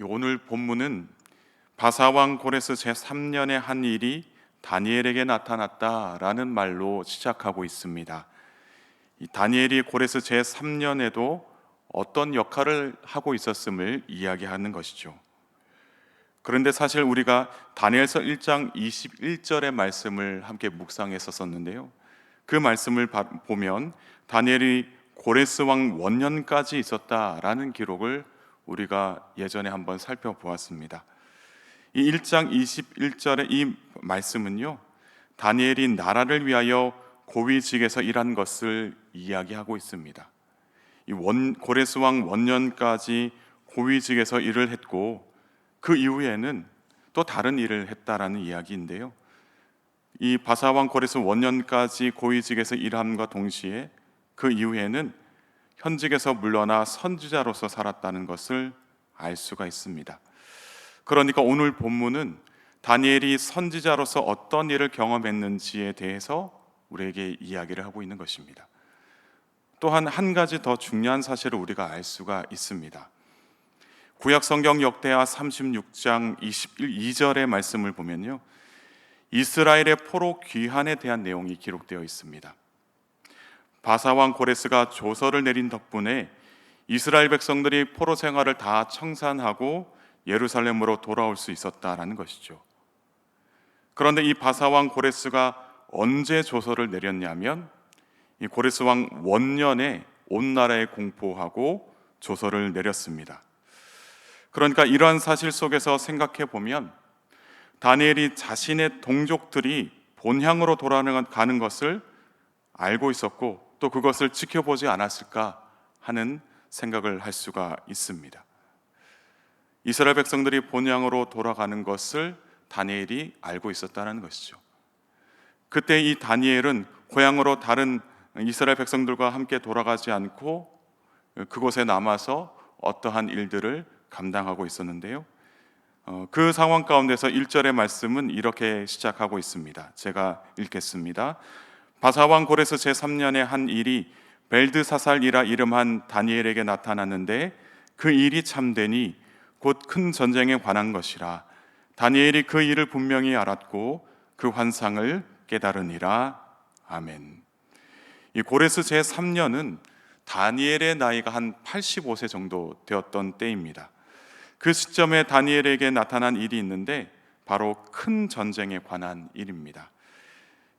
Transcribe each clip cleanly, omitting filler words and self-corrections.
오늘 본문은 바사왕 고레스 제3년의 한 일이 다니엘에게 나타났다라는 말로 시작하고 있습니다. 이 다니엘이 고레스 제3년에도 어떤 역할을 하고 있었음을 이야기하는 것이죠. 그런데 사실 우리가 다니엘서 1장 21절의 말씀을 함께 묵상했었는데요. 그 말씀을 보면 다니엘이 고레스 왕 원년까지 있었다라는 기록을 우리가 예전에 한번 살펴보았습니다. 이 1장 21절의 이 말씀은요, 다니엘이 나라를 위하여 고위직에서 일한 것을 이야기하고 있습니다. 이 고레스 왕 원년까지 고위직에서 일을 했고 그 이후에는 또 다른 일을 했다라는 이야기인데요. 이 바사왕 고레스 원년까지 고위직에서 일함과 동시에 그 이후에는 현직에서 물러나 선지자로서 살았다는 것을 알 수가 있습니다. 그러니까 오늘 본문은 다니엘이 선지자로서 어떤 일을 경험했는지에 대해서 우리에게 이야기를 하고 있는 것입니다. 또한 한 가지 더 중요한 사실을 우리가 알 수가 있습니다. 구약 성경 역대하 36장 22절의 말씀을 보면요, 이스라엘의 포로 귀환에 대한 내용이 기록되어 있습니다. 바사왕 고레스가 조서를 내린 덕분에 이스라엘 백성들이 포로 생활을 다 청산하고 예루살렘으로 돌아올 수 있었다라는 것이죠. 그런데 이 바사왕 고레스가 언제 조서를 내렸냐면 이 고레스 왕 원년에 온 나라에 공포하고 조서를 내렸습니다. 그러니까 이러한 사실 속에서 생각해 보면 다니엘이 자신의 동족들이 본향으로 돌아가는 것을 알고 있었고 또 그것을 지켜보지 않았을까 하는 생각을 할 수가 있습니다. 이스라엘 백성들이 본향으로 돌아가는 것을 다니엘이 알고 있었다는 것이죠. 그때 이 다니엘은 고향으로 다른 이스라엘 백성들과 함께 돌아가지 않고 그곳에 남아서 어떠한 일들을 감당하고 있었는데요. 그 상황 가운데서 1절의 말씀은 이렇게 시작하고 있습니다. 제가 읽겠습니다. 바사왕 고레스 제3년의 한 일이 벨드사살이라 이름한 다니엘에게 나타났는데 그 일이 참되니 곧 큰 전쟁에 관한 것이라. 다니엘이 그 일을 분명히 알았고 그 환상을 깨달으니라. 아멘. 이 고레스 제3년은 다니엘의 나이가 한 85세 정도 되었던 때입니다. 그 시점에 다니엘에게 나타난 일이 있는데 바로 큰 전쟁에 관한 일입니다.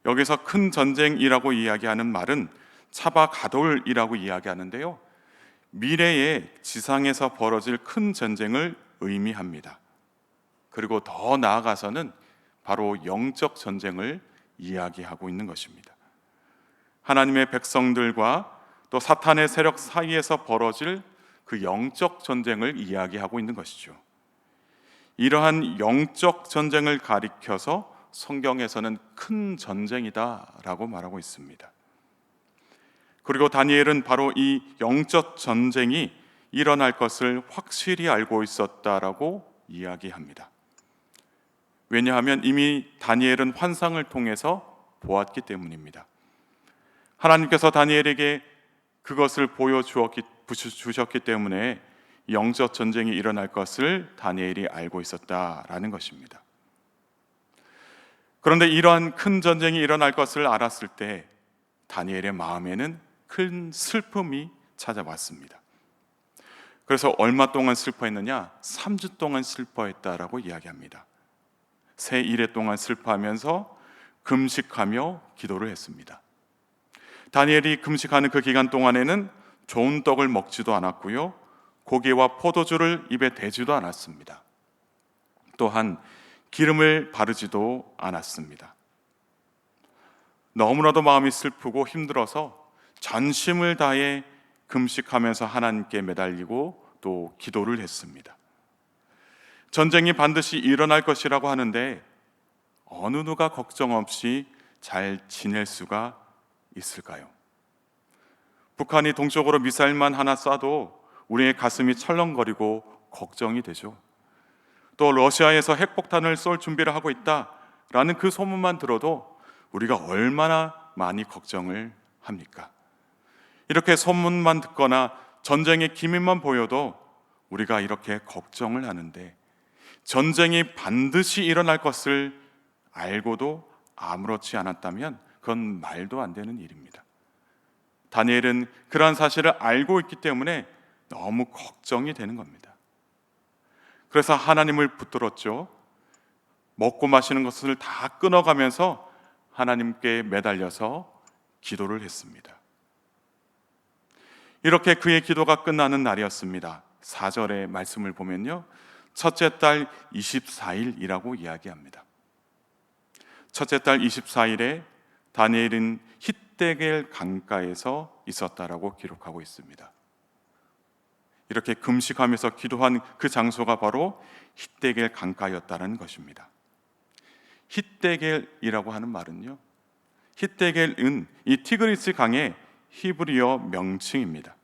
여기서 큰 전쟁이라고 이야기하는 말은 차바가돌이라고 이야기하는데요, 미래에 지상에서 벌어질 큰 전쟁을 의미합니다. 그리고 더 나아가서는 바로 영적 전쟁을 이야기하고 있는 것입니다. 하나님의 백성들과 또 사탄의 세력 사이에서 벌어질 그 영적 전쟁을 이야기하고 있는 것이죠. 이러한 영적 전쟁을 가리켜서 성경에서는 큰 전쟁이다라고 말하고 있습니다. 그리고 다니엘은 바로 이 영적 전쟁이 일어날 것을 확실히 알고 있었다라고 이야기합니다. 왜냐하면 이미 다니엘은 환상을 통해서 보았기 때문입니다. 하나님께서 다니엘에게 그것을 보여주셨기 때문에 영적 전쟁이 일어날 것을 다니엘이 알고 있었다라는 것입니다. 그런데 이러한 큰 전쟁이 일어날 것을 알았을 때 다니엘의 마음에는 큰 슬픔이 찾아왔습니다. 그래서 얼마 동안 슬퍼했느냐? 3주 동안 슬퍼했다라고 이야기합니다. 새 이래 동안 슬퍼하면서 금식하며 기도를 했습니다. 다니엘이 금식하는 그 기간 동안에는 좋은 떡을 먹지도 않았고요, 고기와 포도주를 입에 대지도 않았습니다. 또한 기름을 바르지도 않았습니다. 너무나도 마음이 슬프고 힘들어서 전심을 다해 금식하면서 하나님께 매달리고 또 기도를 했습니다. 전쟁이 반드시 일어날 것이라고 하는데 어느 누가 걱정 없이 잘 지낼 수가 있을까요? 북한이 동쪽으로 미사일만 하나 쏴도 우리의 가슴이 철렁거리고 걱정이 되죠. 또 러시아에서 핵폭탄을 쏠 준비를 하고 있다라는 그 소문만 들어도 우리가 얼마나 많이 걱정을 합니까? 이렇게 소문만 듣거나 전쟁의 기미만 보여도 우리가 이렇게 걱정을 하는데 전쟁이 반드시 일어날 것을 알고도 아무렇지 않았다면 그건 말도 안 되는 일입니다. 다니엘은 그러한 사실을 알고 있기 때문에 너무 걱정이 되는 겁니다. 그래서 하나님을 붙들었죠. 먹고 마시는 것을 다 끊어가면서 하나님께 매달려서 기도를 했습니다. 이렇게 그의 기도가 끝나는 날이었습니다. 4절의 말씀을 보면요, 첫째 달 24일이라고 이야기합니다. 첫째 달 24일에 다니엘은 hit데겔 강가에서 있었다라고 기록하고 있습니다. 이렇게 금식하면서 기도한 그 장소가 바로 hit데겔 강가였다는 것입니다. hit데겔이라고 하는 말은요, hit데겔은 이 티그리스 강의 히브리어 명칭입니다.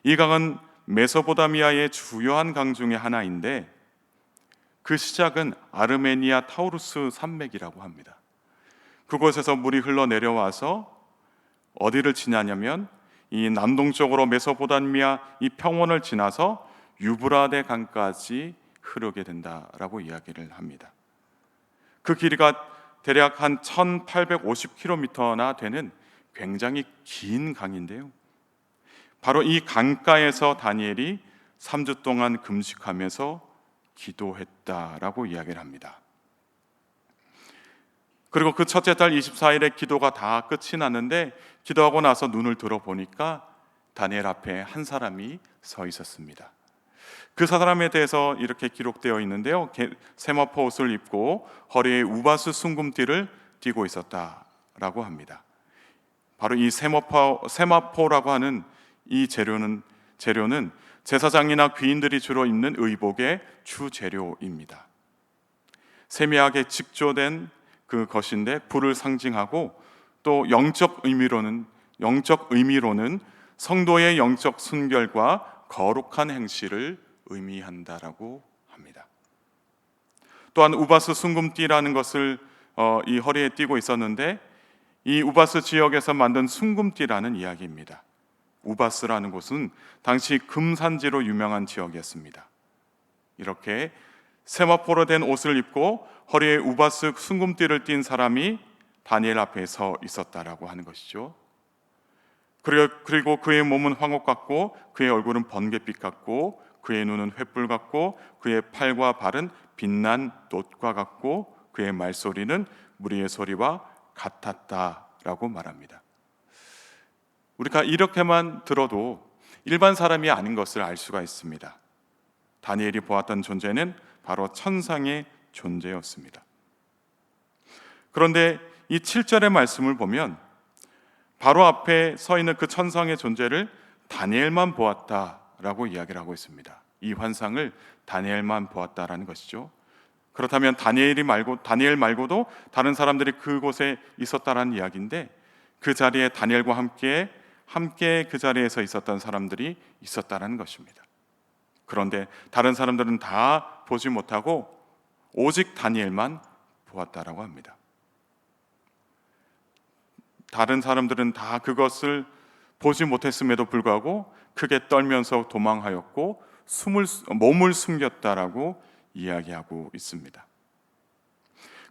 이 강은 메소포타미아의 주요한 강 중에 하나인데 그 시작은 아르메니아 타우루스 산맥이라고 합니다. 그곳에서 물이 흘러내려와서 어디를 지나냐면 이 남동쪽으로 메소포타미아 이 평원을 지나서 유브라데 강까지 흐르게 된다라고 이야기를 합니다. 그 길이가 대략 한 1850km나 되는 굉장히 긴 강인데요, 바로 이 강가에서 다니엘이 3주 동안 금식하면서 기도했다라고 이야기를 합니다. 그리고 그 첫째 달 24일에 기도가 다 끝이 났는데 기도하고 나서 눈을 들어보니까 다니엘 앞에 한 사람이 서 있었습니다. 그 사람에 대해서 이렇게 기록되어 있는데요, 세마포 옷을 입고 허리에 우바스 순금띠를 띠고 있었다라고 합니다. 바로 이 세마포라고 하는 이 재료는 제사장이나 귀인들이 주로 입는 의복의 주 재료입니다. 세미하게 직조된 그 것인데 불을 상징하고 또 영적 의미로는 성도의 영적 순결과 거룩한 행실을 의미한다라고 합니다. 또한 우바스 순금띠라는 것을 이 허리에 띠고 있었는데 이 우바스 지역에서 만든 순금띠라는 이야기입니다. 우바스라는 곳은 당시 금산지로 유명한 지역이었습니다. 이렇게 세마포로 된 옷을 입고 허리에 우바스 순금띠를 띤 사람이 다니엘 앞에 서 있었다라고 하는 것이죠. 그리고 그의 몸은 황옥 같고 그의 얼굴은 번갯빛 같고 그의 눈은 횃불 같고 그의 팔과 발은 빛난 놋과 같고 그의 말소리는 무리의 소리와 같았다라고 말합니다. 우리가 이렇게만 들어도 일반 사람이 아닌 것을 알 수가 있습니다. 다니엘이 보았던 존재는 바로 천상의 존재였습니다. 그런데 이 7절의 말씀을 보면 바로 앞에 서 있는 그 천상의 존재를 다니엘만 보았다라고 이야기를 하고 있습니다. 이 환상을 다니엘만 보았다라는 것이죠. 그렇다면 다니엘 말고도 다른 사람들이 그곳에 있었다라는 이야기인데 그 자리에 다니엘과 함께 그 자리에서 있었던 사람들이 있었다라는 것입니다. 그런데 다른 사람들은 다 보지 못하고 오직 다니엘만 보았다라고 합니다. 다른 사람들은 다 그것을 보지 못했음에도 불구하고 크게 떨면서 도망하였고 몸을 숨겼다라고 이야기하고 있습니다.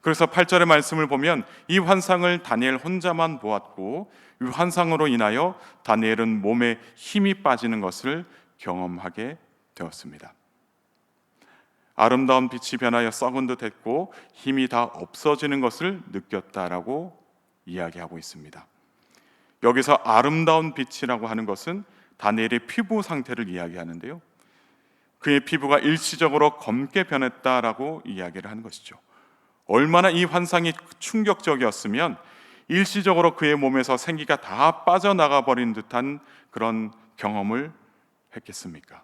그래서 8절의 말씀을 보면 이 환상을 다니엘 혼자만 보았고 이 환상으로 인하여 다니엘은 몸에 힘이 빠지는 것을 경험하게 되었습니다. 아름다운 빛이 변하여 썩은 듯 했고 힘이 다 없어지는 것을 느꼈다라고 이야기하고 있습니다. 여기서 아름다운 빛이라고 하는 것은 다니엘의 피부 상태를 이야기하는데요, 그의 피부가 일시적으로 검게 변했다라고 이야기를 하는 것이죠. 얼마나 이 환상이 충격적이었으면 일시적으로 그의 몸에서 생기가 다 빠져나가 버린 듯한 그런 경험을 했겠습니까?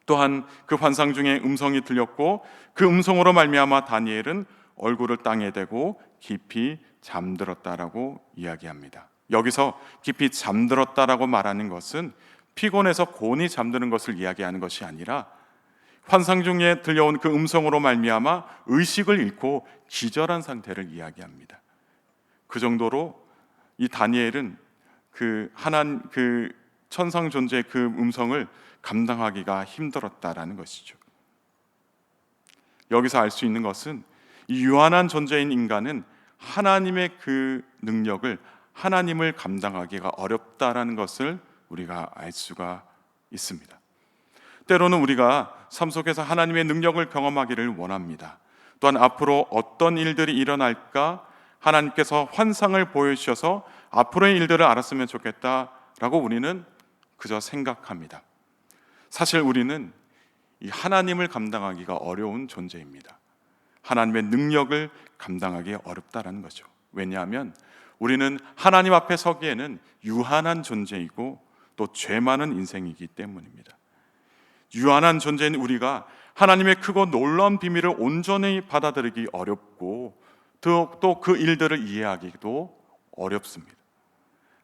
또한 그 환상 중에 음성이 들렸고 그 음성으로 말미암아 다니엘은 얼굴을 땅에 대고 깊이 잠들었다라고 이야기합니다. 여기서 깊이 잠들었다라고 말하는 것은 피곤해서 곤히 잠드는 것을 이야기하는 것이 아니라 환상 중에 들려온 그 음성으로 말미암아 의식을 잃고 기절한 상태를 이야기합니다. 그 정도로 이 다니엘은 그 천상 존재의 그 음성을 감당하기가 힘들었다라는 것이죠. 여기서 알 수 있는 것은 이 유한한 존재인 인간은 하나님의 그 능력을, 하나님을 감당하기가 어렵다라는 것을 우리가 알 수가 있습니다. 때로는 우리가 삶 속에서 하나님의 능력을 경험하기를 원합니다. 또한 앞으로 어떤 일들이 일어날까 하나님께서 환상을 보여주셔서 앞으로의 일들을 알았으면 좋겠다라고 우리는 그저 생각합니다. 사실 우리는 이 하나님을 감당하기가 어려운 존재입니다. 하나님의 능력을 감당하기 어렵다라는 거죠. 왜냐하면 우리는 하나님 앞에 서기에는 유한한 존재이고 또 죄 많은 인생이기 때문입니다. 유한한 존재인 우리가 하나님의 크고 놀라운 비밀을 온전히 받아들이기 어렵고 또 그 일들을 이해하기도 어렵습니다.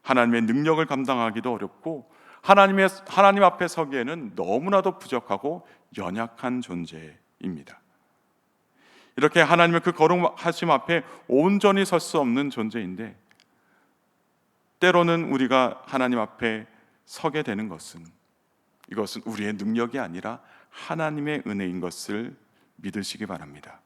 하나님의 능력을 감당하기도 어렵고 하나님 앞에 서기에는 너무나도 부족하고 연약한 존재입니다. 이렇게 하나님의 그 거룩하심 앞에 온전히 설 수 없는 존재인데, 때로는 우리가 하나님 앞에 서게 되는 것은, 이것은 우리의 능력이 아니라 하나님의 은혜인 것을 믿으시기 바랍니다.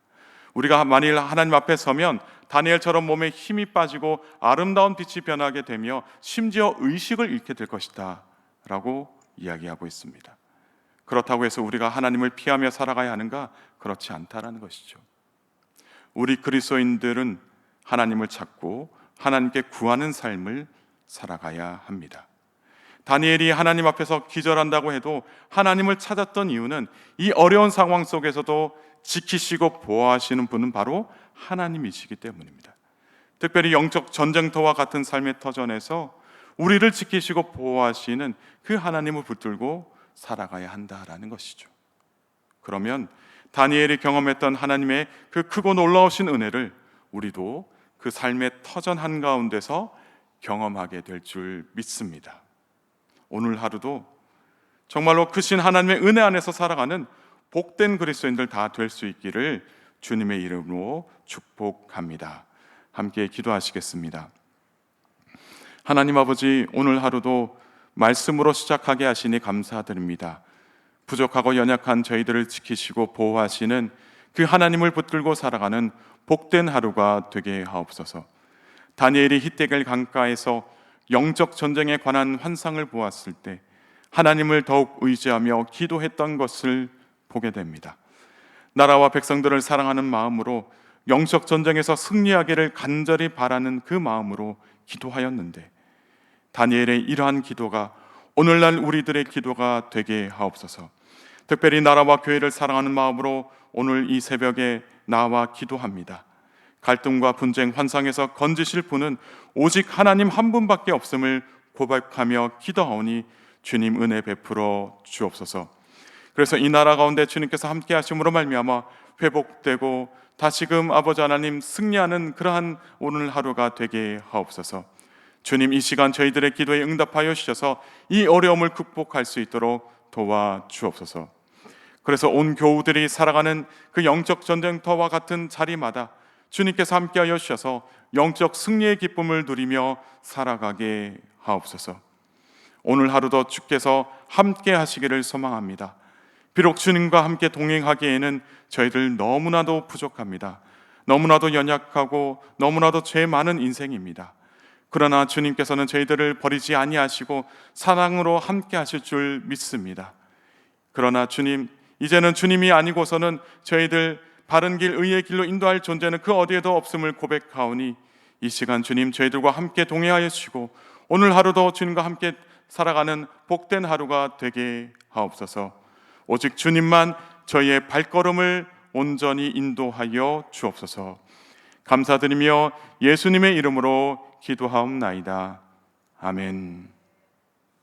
우리가 만일 하나님 앞에 서면 다니엘처럼 몸에 힘이 빠지고 아름다운 빛이 변하게 되며 심지어 의식을 잃게 될 것이다 라고 이야기하고 있습니다. 그렇다고 해서 우리가 하나님을 피하며 살아가야 하는가? 그렇지 않다라는 것이죠. 우리 그리스도인들은 하나님을 찾고 하나님께 구하는 삶을 살아가야 합니다. 다니엘이 하나님 앞에서 기절한다고 해도 하나님을 찾았던 이유는 이 어려운 상황 속에서도 지키시고 보호하시는 분은 바로 하나님이시기 때문입니다. 특별히 영적 전쟁터와 같은 삶의 터전에서 우리를 지키시고 보호하시는 그 하나님을 붙들고 살아가야 한다라는 것이죠. 그러면 다니엘이 경험했던 하나님의 그 크고 놀라우신 은혜를 우리도 그 삶의 터전 한가운데서 경험하게 될 줄 믿습니다. 오늘 하루도 정말로 크신 하나님의 은혜 안에서 살아가는 복된 그리스도인들 다 될 수 있기를 주님의 이름으로 축복합니다. 함께 기도하시겠습니다. 하나님 아버지, 오늘 하루도 말씀으로 시작하게 하시니 감사드립니다. 부족하고 연약한 저희들을 지키시고 보호하시는 그 하나님을 붙들고 살아가는 복된 하루가 되게 하옵소서. 다니엘이 히데겔 강가에서 영적 전쟁에 관한 환상을 보았을 때 하나님을 더욱 의지하며 기도했던 것을 보게 됩니다. 나라와 백성들을 사랑하는 마음으로 영적 전쟁에서 승리하기를 간절히 바라는 그 마음으로 기도하였는데, 다니엘의 이러한 기도가 오늘날 우리들의 기도가 되게 하옵소서. 특별히 나라와 교회를 사랑하는 마음으로 오늘 이 새벽에 나와 기도합니다. 갈등과 분쟁, 환상에서 건지실 분은 오직 하나님 한 분밖에 없음을 고백하며 기도하오니 주님 은혜 베풀어 주옵소서. 그래서 이 나라 가운데 주님께서 함께 하심으로 말미암아 회복되고 다시금 아버지 하나님 승리하는 그러한 오늘 하루가 되게 하옵소서. 주님, 이 시간 저희들의 기도에 응답하여 주셔서 이 어려움을 극복할 수 있도록 도와주옵소서. 그래서 온 교우들이 살아가는 그 영적 전쟁터와 같은 자리마다 주님께서 함께하여 주셔서 영적 승리의 기쁨을 누리며 살아가게 하옵소서. 오늘 하루도 주께서 함께 하시기를 소망합니다. 비록 주님과 함께 동행하기에는 저희들 너무나도 부족합니다. 너무나도 연약하고 너무나도 죄 많은 인생입니다. 그러나 주님께서는 저희들을 버리지 아니하시고 사랑으로 함께 하실 줄 믿습니다. 그러나 주님, 이제는 주님이 아니고서는 저희들 바른 길, 의의 길로 인도할 존재는 그 어디에도 없음을 고백하오니 이 시간 주님 저희들과 함께 동행하여 주시고 오늘 하루도 주님과 함께 살아가는 복된 하루가 되게 하옵소서. 오직 주님만 저희의 발걸음을 온전히 인도하여 주옵소서. 감사드리며 예수님의 이름으로 기도하옵나이다. 아멘.